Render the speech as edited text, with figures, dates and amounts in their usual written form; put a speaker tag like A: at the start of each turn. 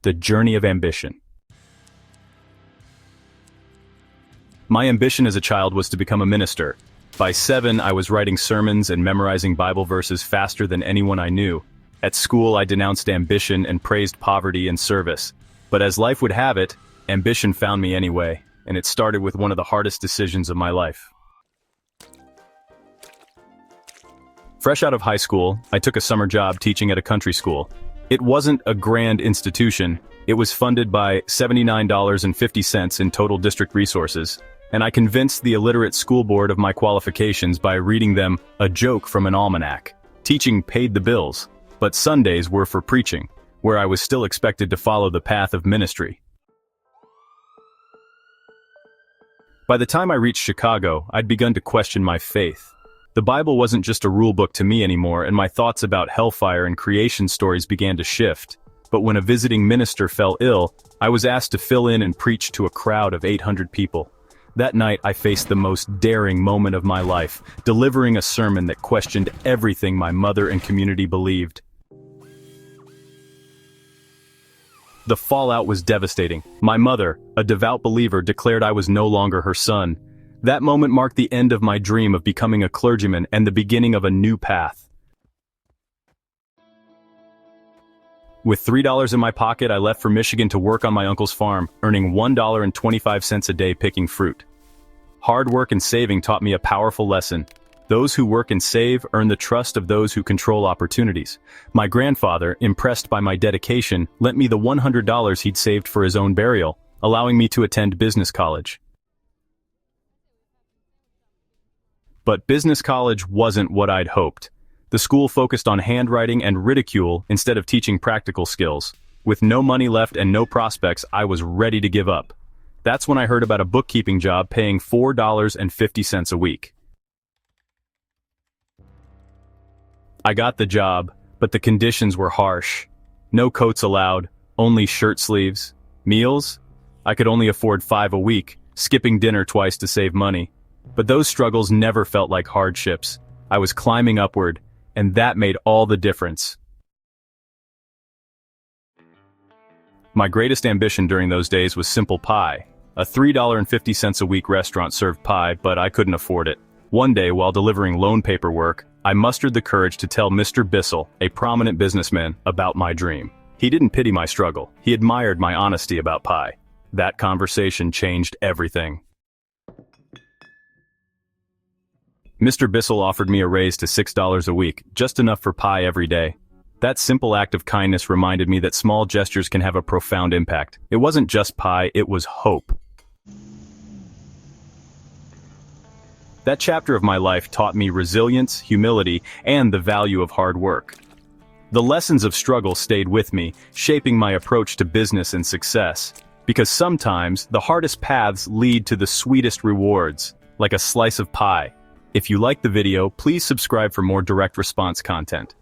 A: The Journey of Ambition. My ambition as a child was to become a minister. By 7, I was writing sermons and memorizing Bible verses faster than anyone I knew. At school, I denounced ambition and praised poverty and service. But as life would have it, ambition found me anyway, and it started with one of the hardest decisions of my life. Fresh out of high school, I took a summer job teaching at a country school. It wasn't a grand institution. It was funded by $79.50 in total district resources, and I convinced the illiterate school board of my qualifications by reading them a joke from an almanac. Teaching paid the bills, but Sundays were for preaching, where I was still expected to follow the path of ministry. By the time I reached Chicago, I'd begun to question my faith. The Bible wasn't just a rule book to me anymore, and my thoughts about hellfire and creation stories began to shift. But when a visiting minister fell ill, I was asked to fill in and preach to a crowd of 800 people. That night, I faced the most daring moment of my life, delivering a sermon that questioned everything my mother and community believed. The fallout was devastating. My mother, a devout believer, declared I was no longer her son. That moment marked the end of my dream of becoming a clergyman and the beginning of a new path. With $3 in my pocket, I left for Michigan to work on my uncle's farm, earning $1.25 a day picking fruit. Hard work and saving taught me a powerful lesson. Those who work and save earn the trust of those who control opportunities. My grandfather, impressed by my dedication, lent me the $100 he'd saved for his own burial, allowing me to attend business college. But business college wasn't what I'd hoped. The school focused on handwriting and ridicule instead of teaching practical skills. With no money left and no prospects, I was ready to give up. That's when I heard about a bookkeeping job paying $4.50 a week. I got the job, but the conditions were harsh. No coats allowed, only shirt sleeves. Meals? I could only afford 5 a week, skipping dinner twice to save money. But those struggles never felt like hardships. I was climbing upward, and that made all the difference. My greatest ambition during those days was Simple Pie. A $3.50 a week restaurant served pie, but I couldn't afford it. One day, while delivering loan paperwork, I mustered the courage to tell Mr. Bissell, a prominent businessman, about my dream. He didn't pity my struggle. He admired my honesty about pie. That conversation changed everything. Mr. Bissell offered me a raise to $6 a week, just enough for pie every day. That simple act of kindness reminded me that small gestures can have a profound impact. It wasn't just pie, it was hope. That chapter of my life taught me resilience, humility, and the value of hard work. The lessons of struggle stayed with me, shaping my approach to business and success. Because sometimes, the hardest paths lead to the sweetest rewards, like a slice of pie. If you liked the video, please subscribe for more direct response content.